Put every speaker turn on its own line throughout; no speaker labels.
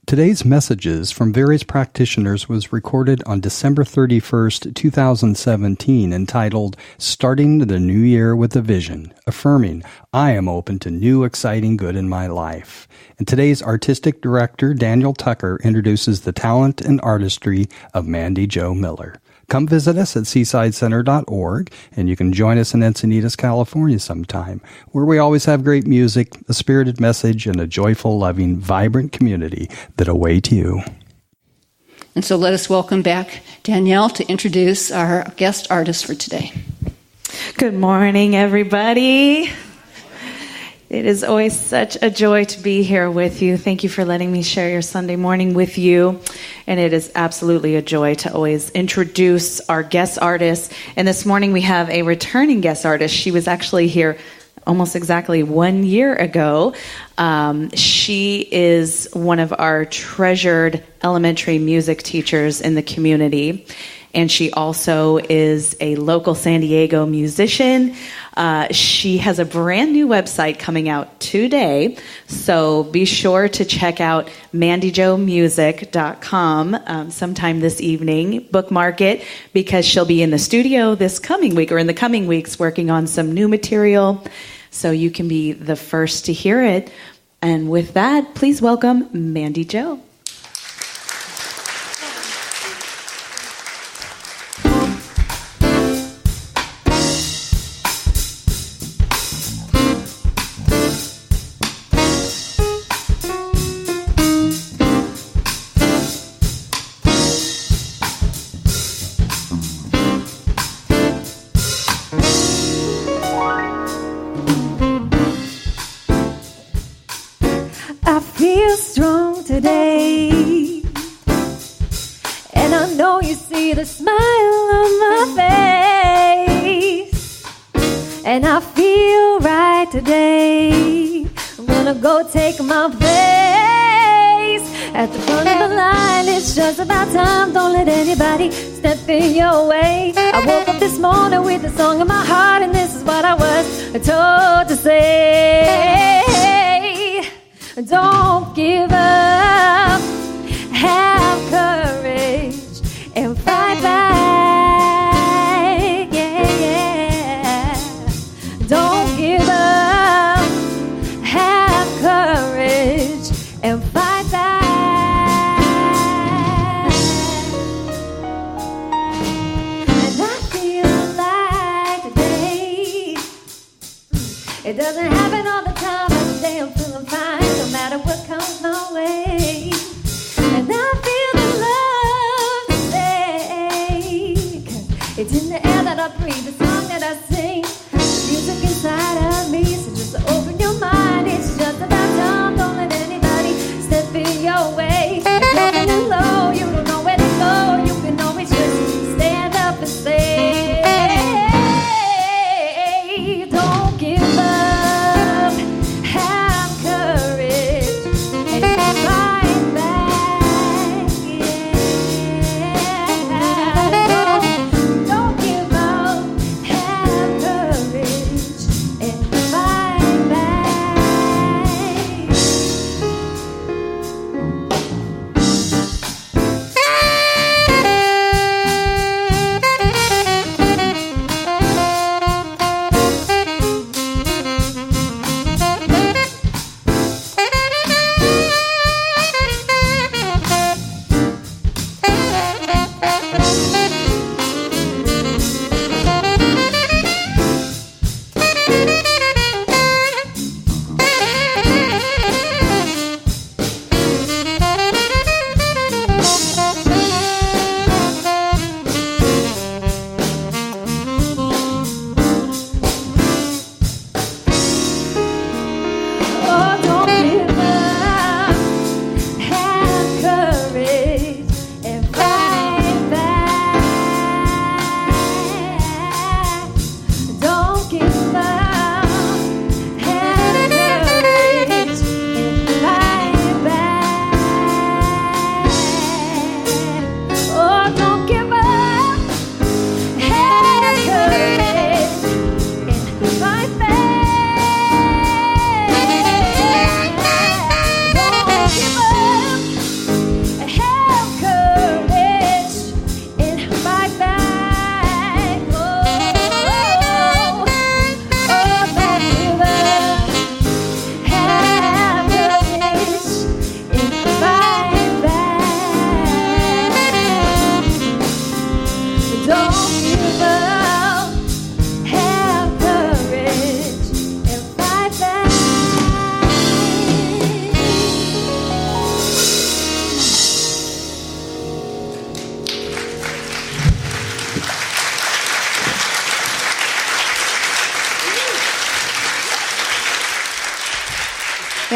Today's messages from various practitioners was recorded on December 31st, 2017, entitled Starting the New Year with a Vision, affirming, I am open to new, exciting good in my life. And today's Artistic Director Danielle Tucker introduces the talent and artistry of Mandi Jo Miller. Come visit us at seasidecenter.org, and you can join us in Encinitas, California sometime, where we always have great music, a spirited message, and a joyful, loving, vibrant community that await you.
And so let us welcome back Danielle to introduce our guest artist for today.
Good morning, everybody. It is always such a joy to be here with you. Thank you for letting me share your Sunday morning with you. And it is absolutely a joy to always introduce our guest artists. And this morning we have a returning guest artist. She was actually here almost exactly 1 year ago. She is one of our treasured elementary music teachers in the community. And she also is a local San Diego musician. She has a brand new website coming out today, so be sure to check out mandijomusic.com sometime this evening. Bookmark it, because she'll be in the studio this coming week, or in the coming weeks, working on some new material, so you can be the first to hear it. And with that, please welcome Mandi Jo.
Today, and I know you see the smile on my face, and I feel right today. I'm gonna go take my place at the front of the line. It's just about time, don't let anybody step in your way. I woke up this morning with a song in my heart, and this is what I was told to say. Don't give up, have courage, and fight back, yeah. Don't give up, have courage, and fight back. And I feel like today, it doesn't happen all the time, but today I'm feeling fine. No matter what comes my way,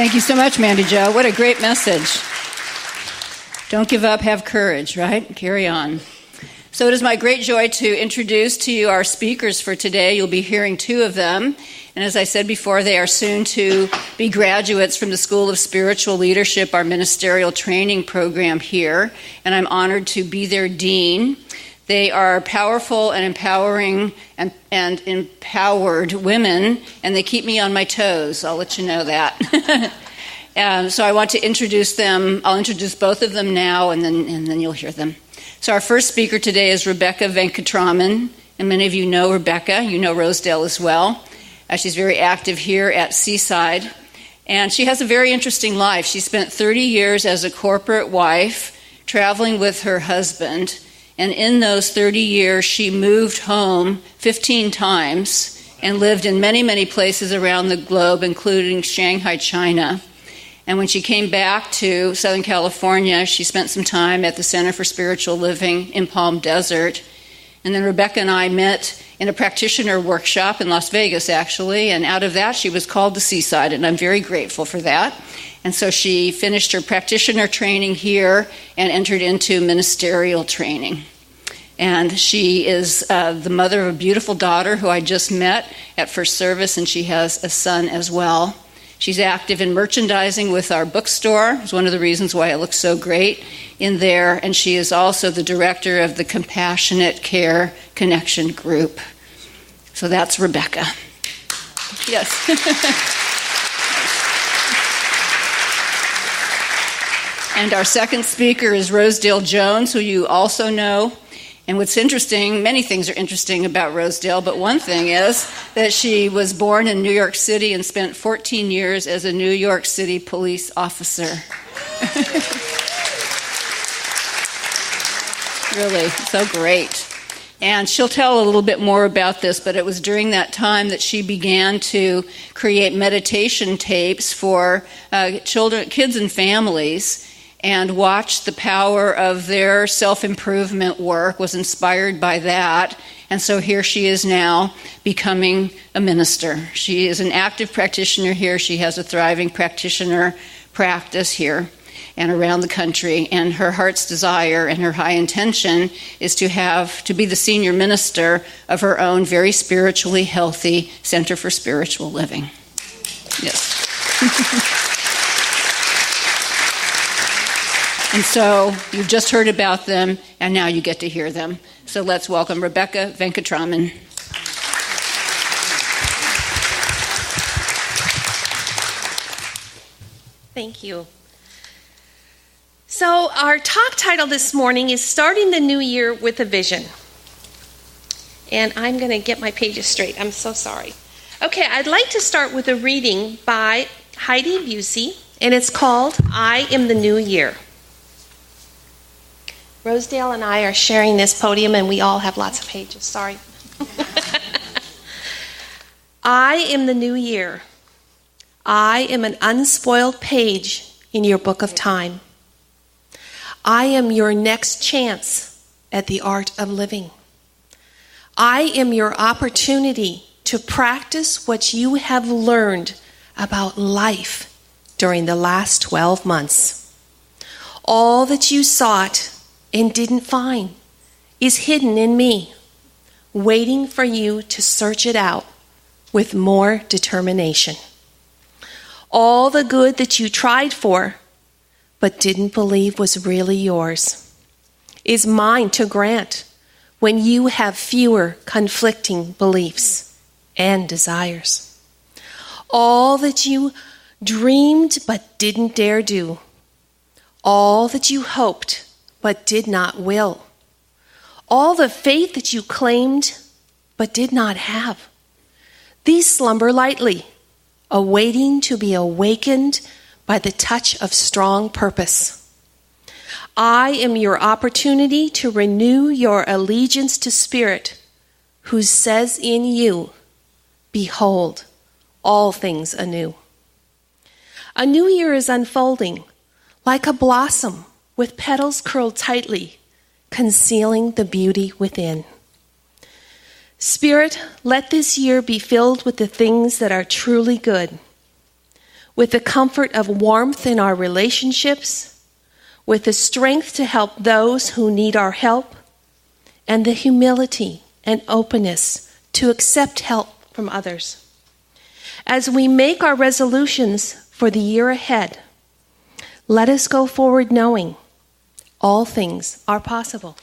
Thank you so much, Mandi Jo. What a great message. Don't give up, have courage, right? Carry on. So it is my great joy to introduce to you our speakers for today. You'll be hearing two of them. And as I said before, they are soon to be graduates from the School of Spiritual Leadership, our ministerial training program here. And I'm honored to be their dean. They are powerful and empowering and empowered women, and they keep me on my toes. I'll let you know that. So I want to introduce them. I'll introduce both of them now, and then you'll hear them. So our first speaker today is Rebecca Venkatraman, and many of you know Rebecca. You know Rosedale as well. She's very active here at Seaside, and she has a very interesting life. She spent 30 years as a corporate wife, traveling with her husband, and in those 30 years, she moved home 15 times and lived in many, many places around the globe, including Shanghai, China. And when she came back to Southern California, she spent some time at the Center for Spiritual Living in Palm Desert. And then Rebecca and I met in a practitioner workshop in Las Vegas, actually, and out of that she was called to Seaside, and I'm very grateful for that. And so she finished her practitioner training here and entered into ministerial training. And she is the mother of a beautiful daughter who I just met at first service, and she has a son as well. She's active in merchandising with our bookstore. It's one of the reasons why it looks so great in there. And she is also the director of the Compassionate Care Connection Group. So that's Rebecca. Yes. And our second speaker is Rosedale Jones, who you also know. And what's interesting, many things are interesting about Rosedale, but one thing is that she was born in New York City and spent 14 years as a New York City police officer. Really, so great. And she'll tell a little bit more about this, but it was during that time that she began to create meditation tapes for children, kids and families, and watched the power of their self-improvement work, was inspired by that. And so here she is now becoming a minister. She is an active practitioner here. She has a thriving practitioner practice here and around the country. And her heart's desire and her high intention is to be the senior minister of her own very spiritually healthy Center for Spiritual Living. Yes. And so you've just heard about them, and now you get to hear them. So let's welcome Rebecca Venkatraman.
Thank you. So our talk title this morning is Starting the New Year with a Vision. And I'm going to get my pages straight. I'm so sorry. Okay, I'd like to start with a reading by Heidi Busey, and it's called I Am the New Year. Rosedale and I are sharing this podium, and we all have lots of pages. Sorry. I am the new year. I am an unspoiled page in your book of time. I am your next chance at the art of living. I am your opportunity to practice what you have learned about life during the last 12 months. All that you sought and didn't find is hidden in me, waiting for you to search it out with more determination. All the good that you tried for but didn't believe was really yours is mine to grant when you have fewer conflicting beliefs and desires. All that you dreamed but didn't dare do, all that you hoped but did not will, all the faith that you claimed but did not have, these slumber lightly, awaiting to be awakened by the touch of strong purpose. I am your opportunity to renew your allegiance to Spirit, who says in you, behold, all things anew. A new year is unfolding like a blossom with petals curled tightly, concealing the beauty within. Spirit, let this year be filled with the things that are truly good, with the comfort of warmth in our relationships, with the strength to help those who need our help, and the humility and openness to accept help from others. As we make our resolutions for the year ahead, let us go forward knowing all things are possible.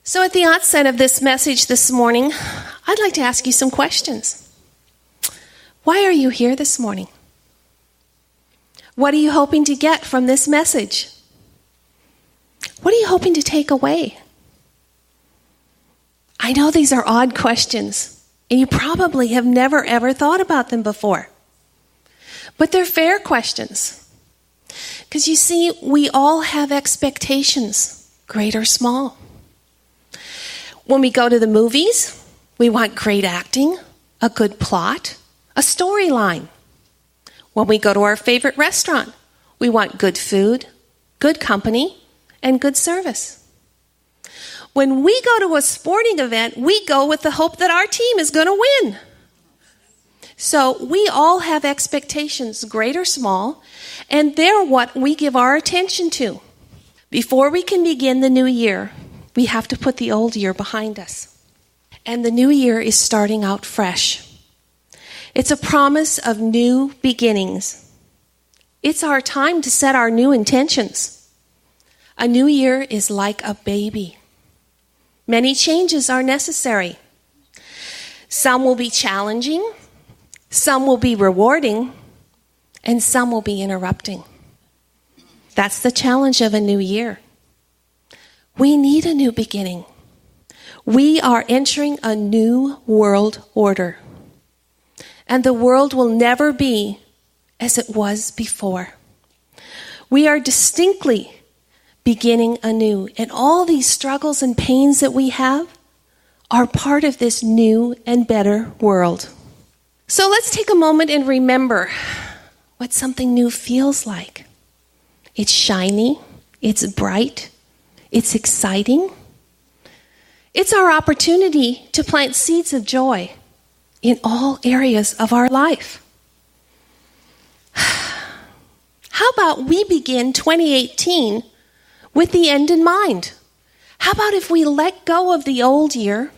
So at the outset of this message this morning, I'd like to ask you some questions. Why are you here this morning? What are you hoping to get from this message? What are you hoping to take away? I know these are odd questions, and you probably have never ever thought about them before. But they're fair questions. Because you see, we all have expectations, great or small. When we go to the movies, we want great acting, a good plot, a storyline. When we go to our favorite restaurant, we want good food, good company, and good service. When we go to a sporting event, we go with the hope that our team is going to win. So we all have expectations, great or small, and they're what we give our attention to. Before we can begin the new year, we have to put the old year behind us. And the new year is starting out fresh. It's a promise of new beginnings. It's our time to set our new intentions. A new year is like a baby. Many changes are necessary. Some will be challenging, some will be rewarding, and some will be interrupting. That's the challenge of a new year. We need a new beginning. We are entering a new world order. And the world will never be as it was before. We are distinctly beginning anew. And all these struggles and pains that we have are part of this new and better world. So let's take a moment and remember what something new feels like. It's shiny, it's bright, it's exciting. It's our opportunity to plant seeds of joy in all areas of our life. How about we begin 2018 with the end in mind? How about if we let go of the old year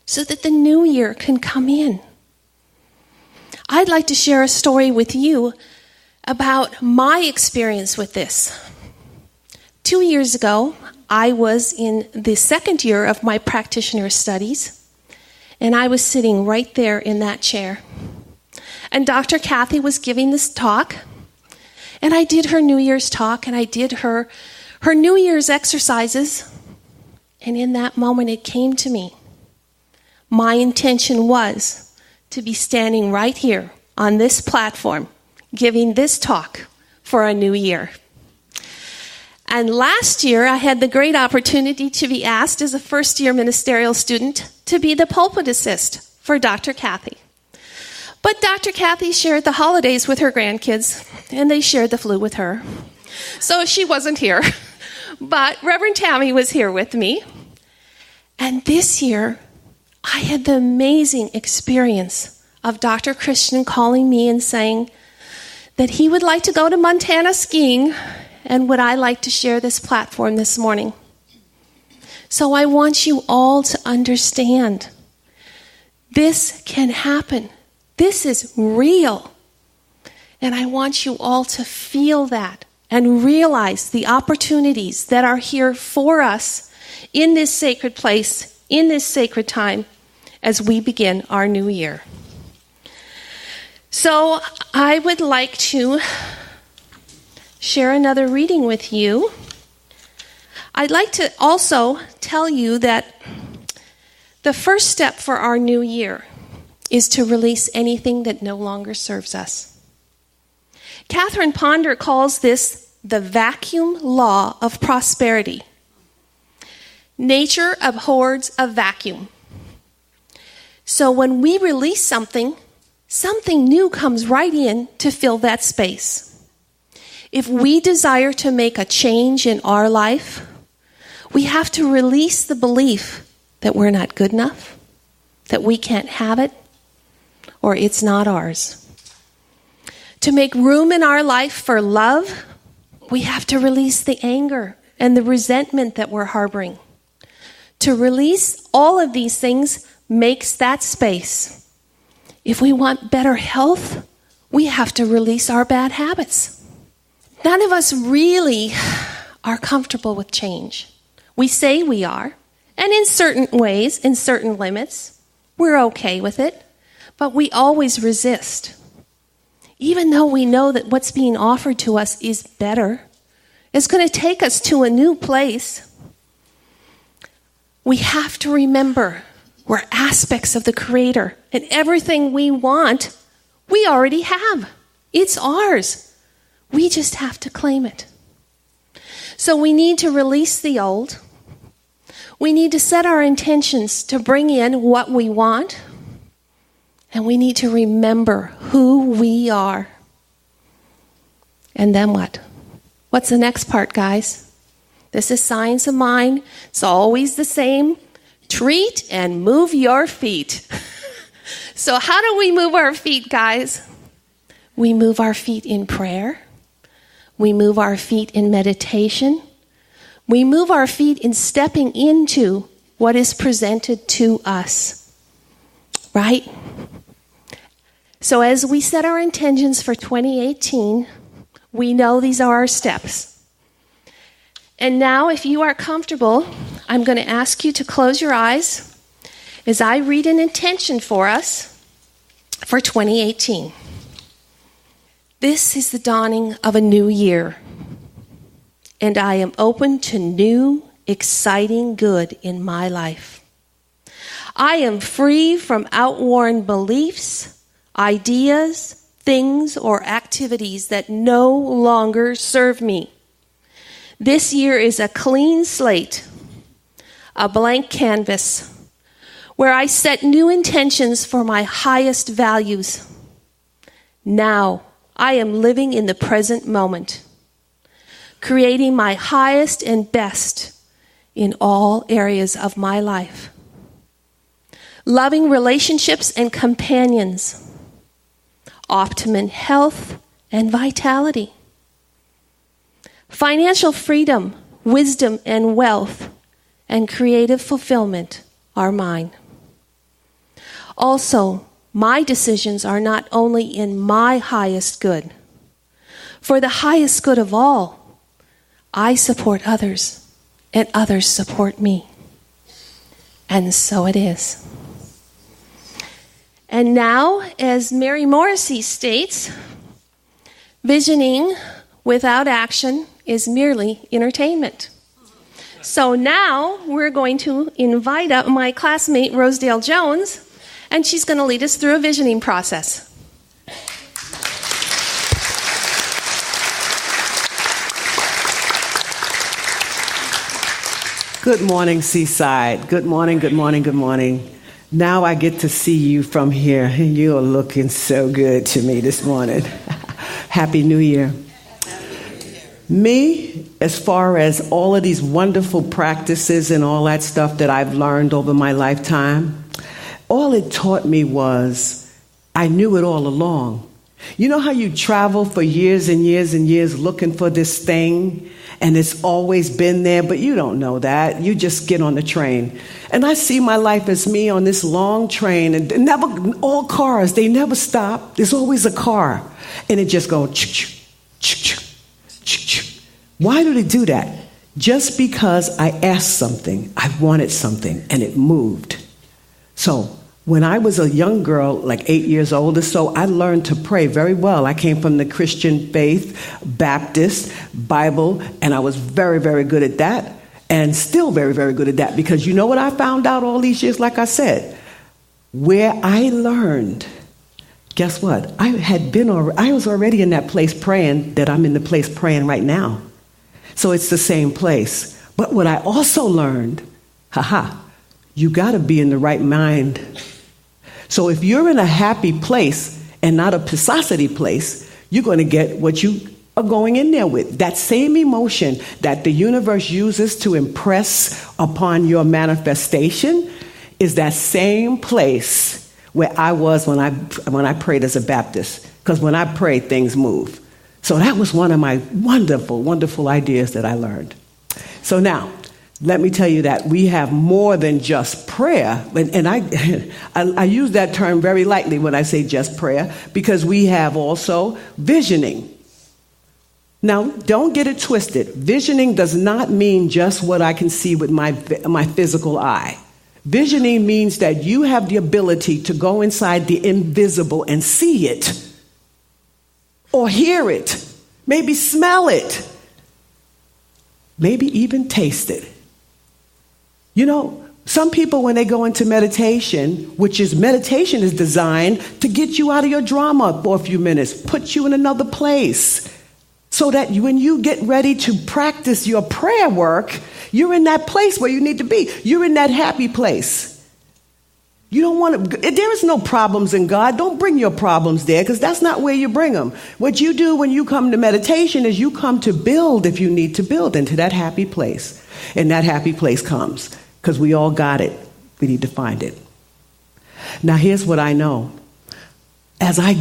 so that the new year can come in? I'd like to share a story with you about my experience with this. 2 years ago, I was in the second year of my practitioner studies, and I was sitting right there in that chair. And Dr. Kathy was giving this talk, and I did her New Year's talk, and I did her New Year's exercises, and in that moment it came to me. My intention was to be standing right here on this platform, giving this talk for a new year. And last year, I had the great opportunity to be asked as a first-year ministerial student to be the pulpit assist for Dr. Kathy. But Dr. Kathy shared the holidays with her grandkids, and they shared the flu with her. So she wasn't here. But Reverend Tammy was here with me. And this year, I had the amazing experience of Dr. Christian calling me and saying that he would like to go to Montana skiing, and would I like to share this platform this morning? So I want you all to understand this can happen. This is real. And I want you all to feel that and realize the opportunities that are here for us in this sacred place, in this sacred time, as we begin our new year. So I would like to share another reading with you. I'd like to also tell you that the first step for our new year is to release anything that no longer serves us. Catherine Ponder calls this the vacuum law of prosperity. Nature abhors a vacuum. So when we release something, something new comes right in to fill that space. If we desire to make a change in our life, we have to release the belief that we're not good enough, that we can't have it, or it's not ours. To make room in our life for love, we have to release the anger and the resentment that we're harboring. To release all of these things makes that space. If we want better health, we have to release our bad habits. None of us really are comfortable with change. We say we are, and in certain ways, in certain limits, we're okay with it, but we always resist. Even though we know that what's being offered to us is better, it's going to take us to a new place. We have to remember we're aspects of the Creator, and everything we want, we already have. It's ours. We just have to claim it. So we need to release the old. We need to set our intentions to bring in what we want. And we need to remember who we are. And then what? What's the next part, guys? This is Science of Mind. It's always the same. Treat and move your feet. So how do we move our feet, guys? We move our feet in prayer. We move our feet in meditation. We move our feet in stepping into what is presented to us. Right? So as we set our intentions for 2018, we know these are our steps. And now, if you are comfortable, I'm going to ask you to close your eyes as I read an intention for us for 2018. This is the dawning of a new year, and I am open to new, exciting good in my life. I am free from outworn beliefs, ideas, things, or activities that no longer serve me. This year is a clean slate, a blank canvas, where I set new intentions for my highest values. Now, I am living in the present moment, creating my highest and best in all areas of my life. Loving relationships and companions, optimum health and vitality. Financial freedom, wisdom and wealth, and creative fulfillment are mine. Also, my decisions are not only in my highest good. For the highest good of all, I support others, and others support me. And so it is. And now, as Mary Morrissey states, visioning without action is merely entertainment. So now we're going to invite up my classmate, Rosedale Jones, and she's going to lead us through a visioning process.
Good morning, Seaside. Good morning, good morning, good morning. Now I get to see you from here. You are looking so good to me this morning. Happy New Year. Me, as far as all of these wonderful practices and all that stuff that I've learned over my lifetime, all it taught me was I knew it all along. You know how you travel for years and years and years looking for this thing, and it's always been there, but you don't know that. You just get on the train. And I see my life as me on this long train, and never, all cars, they never stop. There's always a car, and it just goes, ch-ch. Why do they do that? Just because I asked something, I wanted something, and it moved. So when I was a young girl, like 8 years old or so, I learned to pray very well. I came from the Christian faith, Baptist, Bible, and I was very, very good at that, and still very, very good at that, because you know what I found out all these years, like I said? Where I learned, guess what? I was already in that place praying that I'm in the place praying right now. So it's the same place. But what I also learned, you got to be in the right mind. So if you're in a happy place and not a pissosity place, you're going to get what you are going in there with. That same emotion that the universe uses to impress upon your manifestation is that same place where I was when I prayed as a Baptist. Because when I pray, things move. So that was one of my wonderful, wonderful ideas that I learned. So now, let me tell you that we have more than just prayer. And I use that term very lightly when I say just prayer, because we have also visioning. Now, don't get it twisted. Visioning does not mean just what I can see with my physical eye. Visioning means that you have the ability to go inside the invisible and see it, or hear it, maybe smell it, maybe even taste it. You know, some people, when they go into meditation is designed to get you out of your drama for a few minutes, put you in another place, so that when you get ready to practice your prayer work, you're in that place where you need to be. You're in that happy place. You don't want to, there is no problems in God. Don't bring your problems there, because that's not where you bring them. What you do when you come to meditation is you come to build, if you need to build, into that happy place. And that happy place comes, because we all got it. We need to find it. Now, here's what I know. As I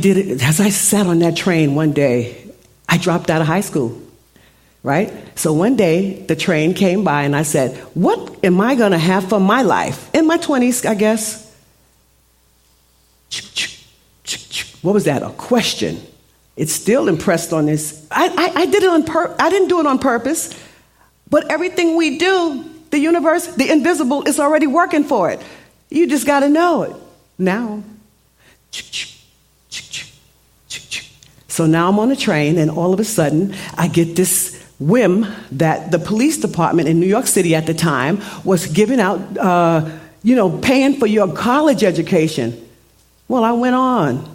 sat on that train one day, I dropped out of high school, right? So one day, the train came by, and I said, what am I going to have for my life? In my 20s, I guess. What was that? A question. It's still impressed on this. I did it I didn't do it on purpose, but everything we do, the universe, the invisible, is already working for it. You just got to know it now. So now I'm on a train, and all of a sudden, I get this whim that the police department in New York City at the time was giving out, paying for your college education. Well, I went on,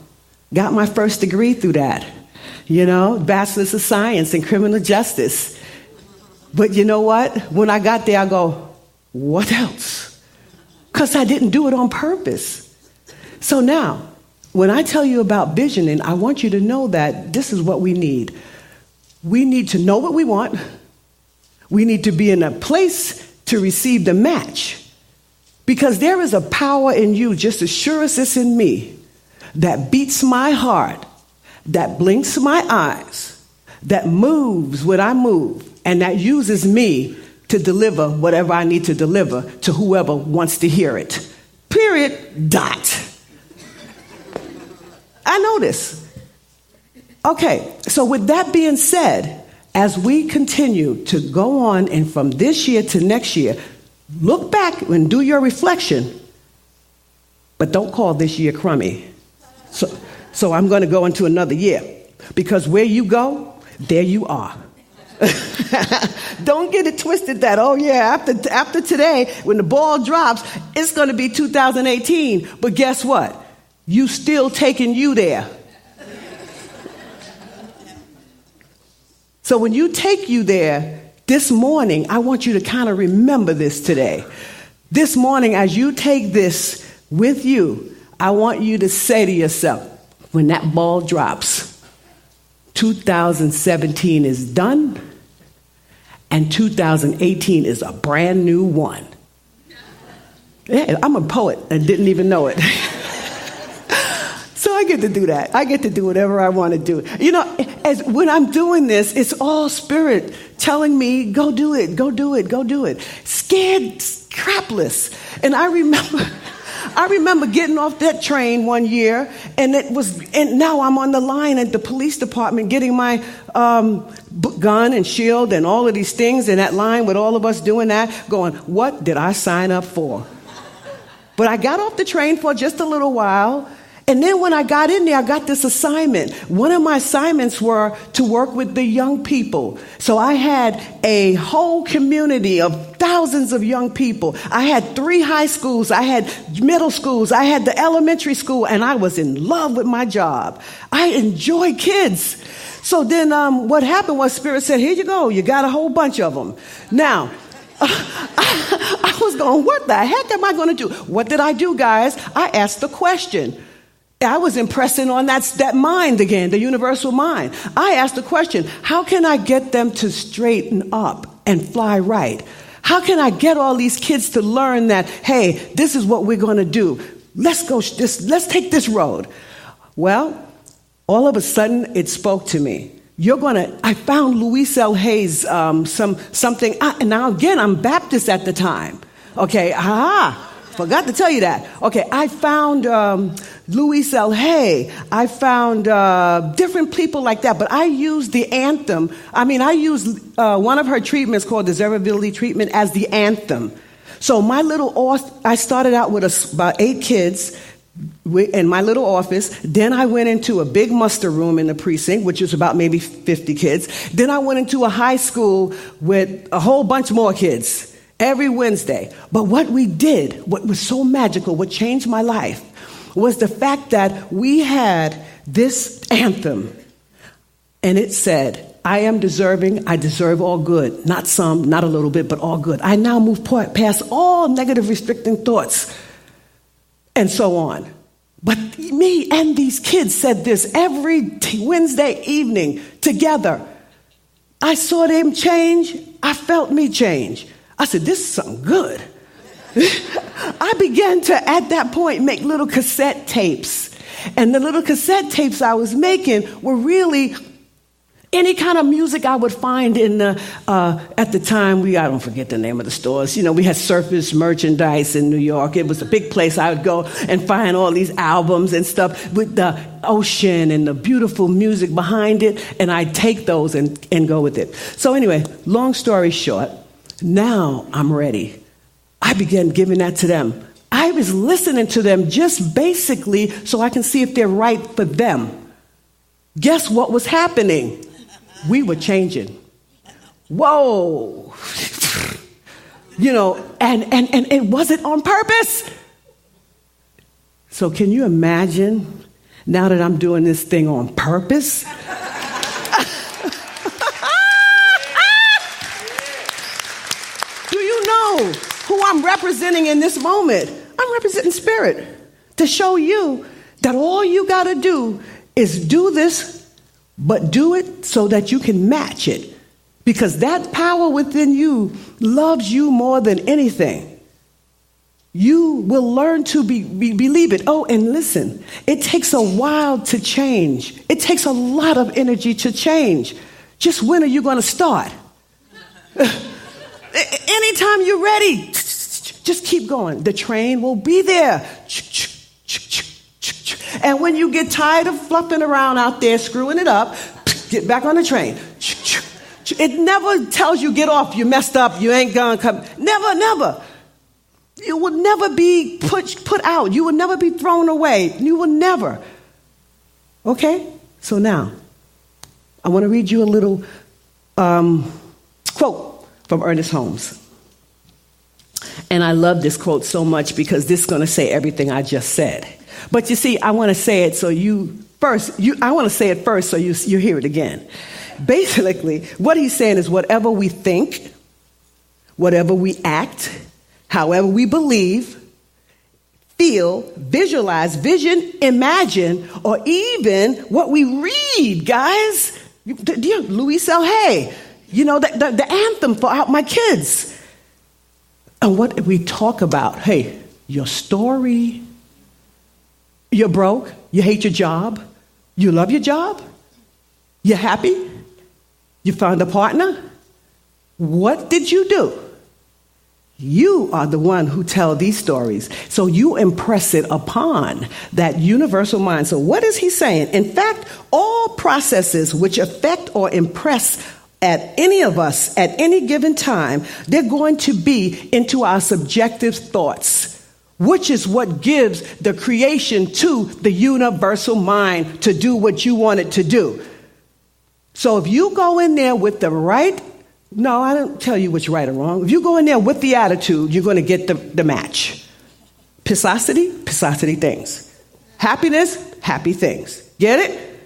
got my first degree through that, Bachelor's of Science in Criminal Justice. But you know what? When I got there, I go, what else? Because I didn't do it on purpose. So now, when I tell you about visioning, I want you to know that this is what we need. We need to know what we want. We need to be in a place to receive the match. Because there is a power in you, just as sure as it's in me, that beats my heart, that blinks my eyes, that moves when I move, and that uses me to deliver whatever I need to deliver to whoever wants to hear it. Period. Dot. I know this. Okay, so with that being said, as we continue to go on, and from this year to next year, look back and do your reflection, but don't call this year crummy. So I'm going to go into another year, because where you go, there you are. Don't get it twisted that, after today, when the ball drops, it's going to be 2018. But guess what? You still taking you there. So when you take you there, this morning, I want you to kind of remember this today. This morning, as you take this with you, I want you to say to yourself, when that ball drops, 2017 is done, and 2018 is a brand new one. Yeah, I'm a poet and didn't even know it. So I get to do that. I get to do whatever I want to do. When I'm doing this, it's all spirit telling me, go do it, go do it, go do it. Scared crapless. And I remember getting off that train one year, and now I'm on the line at the police department getting my gun and shield and all of these things in that line with all of us doing that, going, what did I sign up for? But I got off the train for just a little while. And then when I got in there, I got this assignment. One of my assignments were to work with the young people. So I had a whole community of thousands of young people. I had 3 high schools. I had middle schools. I had the elementary school. And I was in love with my job. I enjoy kids. So then what happened was Spirit said, here you go. You got a whole bunch of them. Now, I was going, what the heck am I going to do? What did I do, guys? I asked the question. I was impressing on that mind again, the universal mind. I asked the question, how can I get them to straighten up and fly right? How can I get all these kids to learn that, hey, this is what we're going to do. Let's take this road. Well, all of a sudden it spoke to me. I found Louise L. Hayes, something, and now again, I'm Baptist at the time. Okay, forgot to tell you that. Okay, I found Louise L. Hay. I found different people like that, but I used the anthem. I used one of her treatments called Desirability Treatment as the anthem. So I started out with about 8 kids in my little office. Then I went into a big muster room in the precinct, which was about maybe 50 kids. Then I went into a high school with a whole bunch more kids every Wednesday. But what we did, what was so magical, what changed my life, was the fact that we had this anthem. And it said, I am deserving, I deserve all good. Not some, not a little bit, but all good. I now move past all negative restricting thoughts. And so on. But me and these kids said this every Wednesday evening together. I saw them change. I felt me change. I said, this is something good. I began to, at that point, make little cassette tapes. And the little cassette tapes I was making were really any kind of music I would find in the, at the time, I don't forget the name of the stores. We had Surface Merchandise in New York. It was a big place. I would go and find all these albums and stuff with the ocean and the beautiful music behind it. And I'd take those and go with it. So anyway, long story short, now I'm ready. I began giving that to them. I was listening to them just basically so I can see if they're right for them. Guess what was happening? We were changing. Whoa. And it wasn't on purpose. So can you imagine now that I'm doing this thing on purpose? Do you know who I'm representing in this moment? I'm representing Spirit to show you that all you got to do is do this, but do it so that you can match it. Because that power within you loves you more than anything. You will learn to believe it. Oh, and listen, it takes a while to change. It takes a lot of energy to change. Just when are you going to start? Anytime you're ready, just keep going. The train will be there. And when you get tired of fluffing around out there, screwing it up, get back on the train. It never tells you get off, you messed up, you ain't gonna come. Never. You will never be put out. You will never be thrown away. You will never. Okay? So now, I want to read you a little quote from Ernest Holmes. And I love this quote so much because this is going to say everything I just said. But you see, I want to say it so I want to say it first so you hear it again. Basically, what he's saying is whatever we think, whatever we act, however we believe, feel, visualize, vision, imagine, or even what we read, guys. Louise L. Hay, the anthem for my kids. And what we talk about, hey, your story. You're broke. You hate your job. You love your job. You're happy. You found a partner. What did you do? You are the one who tell these stories. So you impress it upon that universal mind. So what is he saying? In fact, all processes which affect or impress at any of us at any given time, they're going to be into our subjective thoughts, which is what gives the creation to the universal mind to do what you want it to do. So if you go in there with the right, no, I don't tell you what's right or wrong. If you go in there with the attitude, you're going to get the match. Pissosity things. Happiness, happy things. Get it?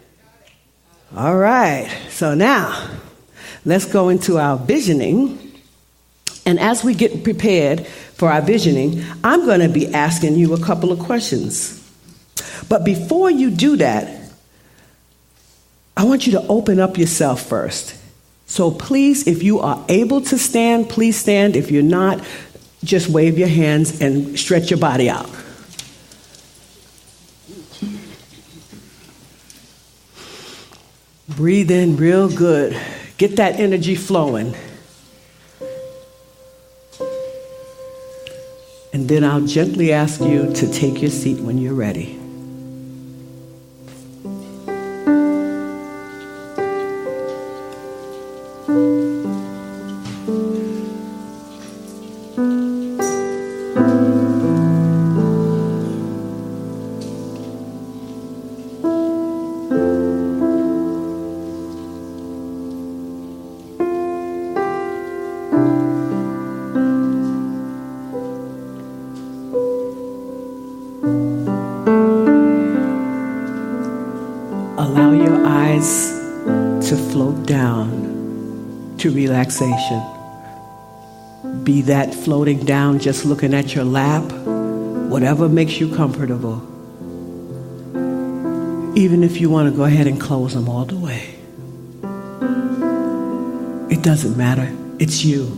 All right. So now, let's go into our visioning. And as we get prepared for our visioning, I'm going to be asking you a couple of questions. But before you do that, I want you to open up yourself first. So please, if you are able to stand, please stand. If you're not, just wave your hands and stretch your body out. Breathe in real good. Get that energy flowing. And then I'll gently ask you to take your seat when you're ready. To relaxation. Be that floating down, just looking at your lap, whatever makes you comfortable. Even if you want to go ahead and close them all the way. It doesn't matter. It's you.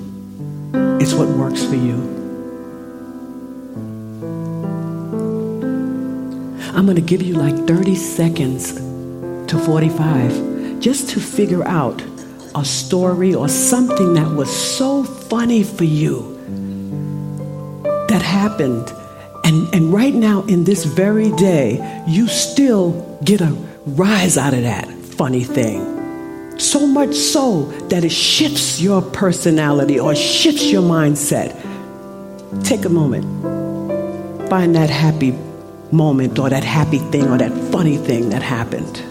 It's what works for you. I'm going to give you like 30 seconds to 45 just to figure out a story or something that was so funny for you that happened. And right now in this very day, you still get a rise out of that funny thing. So much so that it shifts your personality or shifts your mindset. Take a moment. Find that happy moment or that happy thing or that funny thing that happened.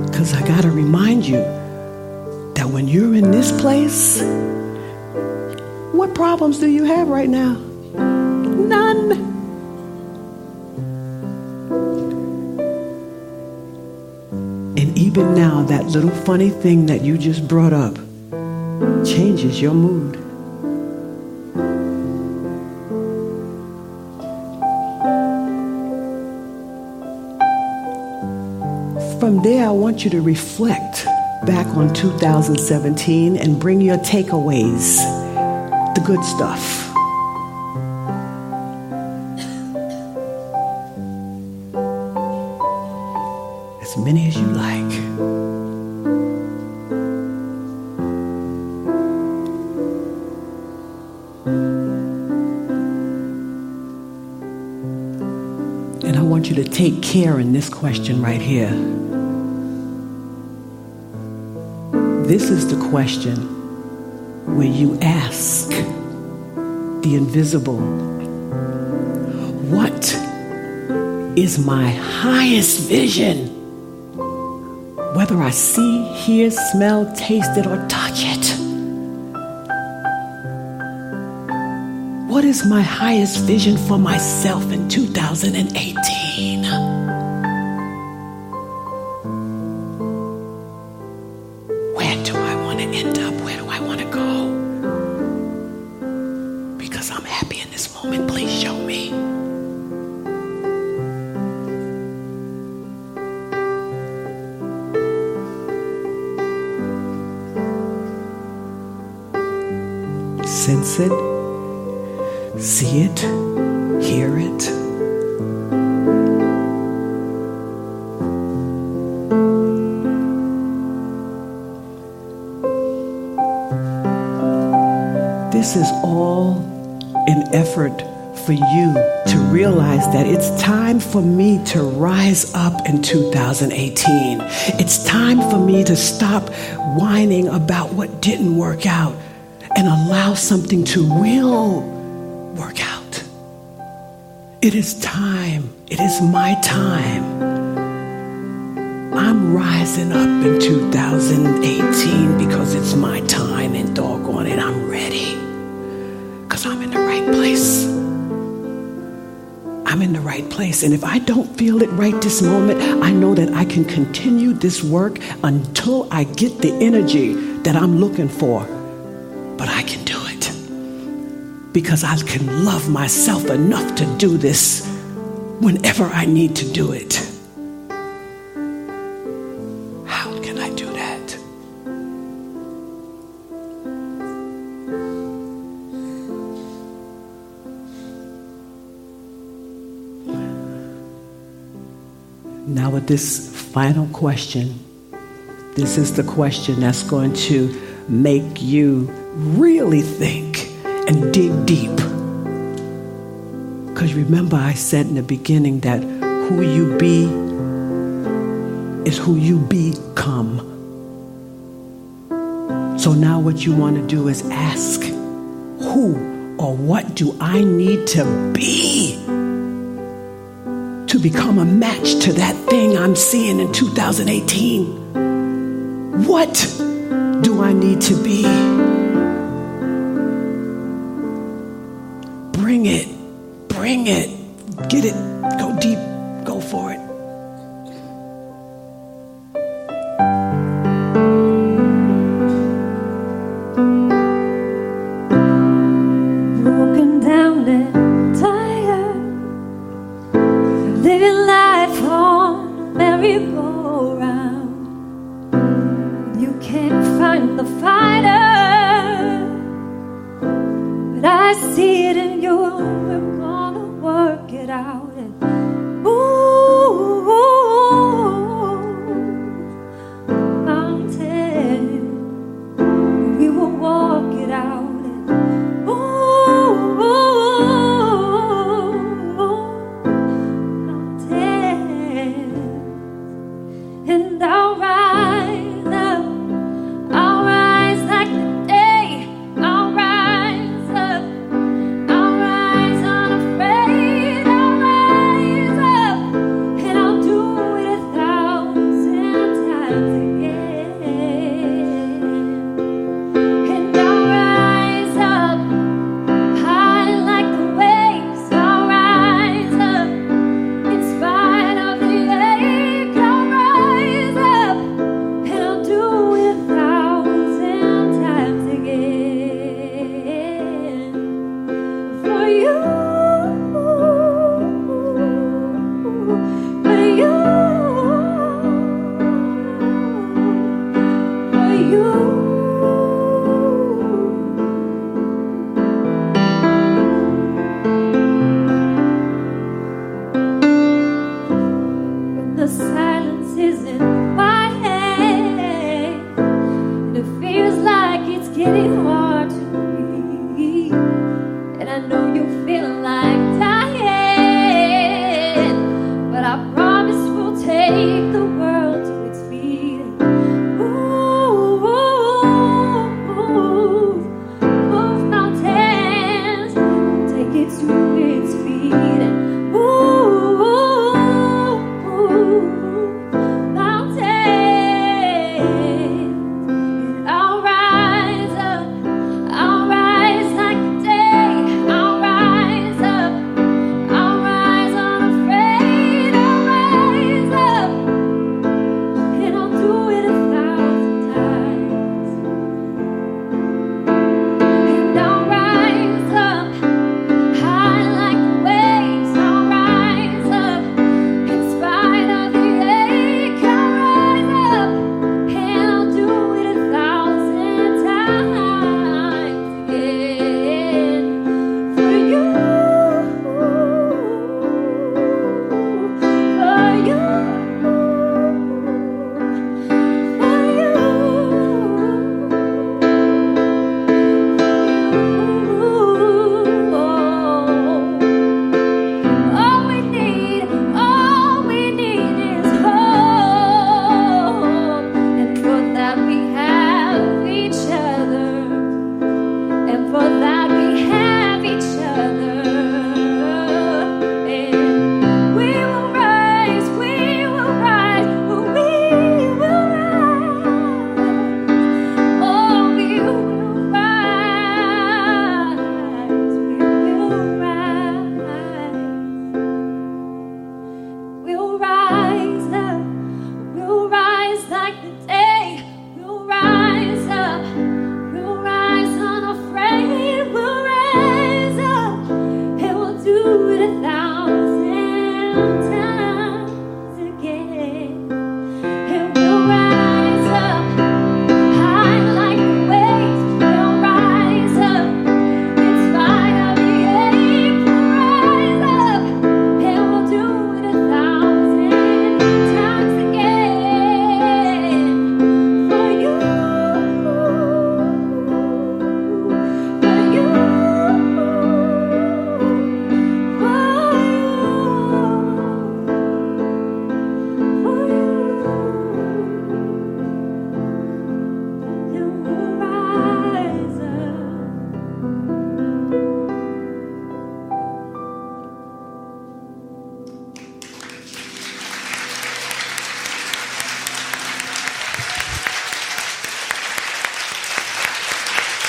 Because I got to remind you that when you're in this place, what problems do you have right now? None. And even now, that little funny thing that you just brought up changes your mood. From there, I want you to reflect back on 2017 and bring your takeaways, the good stuff. As many as you like. And I want you to take care in this question right here. This is the question where you ask the invisible, what is my highest vision? Whether I see, hear, smell, taste it, or touch it. What is my highest vision for myself in 2018? Where do I want to end up? Where do I want to go? Because I'm happy in this moment. Please show me. Sense it, see it, hear it. This is all an effort for you to realize that it's time for me to rise up in 2018. It's time for me to stop whining about what didn't work out and allow something to will work out. It is time. It is my time. I'm rising up in 2018 because it's my time, and doggone it, I'm ready. Because I'm in the right place. I'm in the right place. And if I don't feel it right this moment, I know that I can continue this work until I get the energy that I'm looking for. But I can do it because I can love myself enough to do this whenever I need to do it. How can I do that? Now with this final question, this is the question that's going to make you really think and dig deep. Because remember I said in the beginning that who you be is who you become. So now what you want to do is ask, who or what do I need to be to become a match to that thing I'm seeing in 2018? What do I need to be? Bring it, get it, go deep, go for it.
Broken down and tired, living life on a merry-go-round. You can't find the fighter, but I see it in you. We're gonna work it out. And mountain, we will walk it out. And I'll rise up, I'll rise like the day, I'll rise up, I'll rise unafraid, I'll rise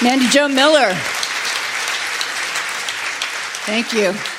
Mandi Jo Miller. Thank you.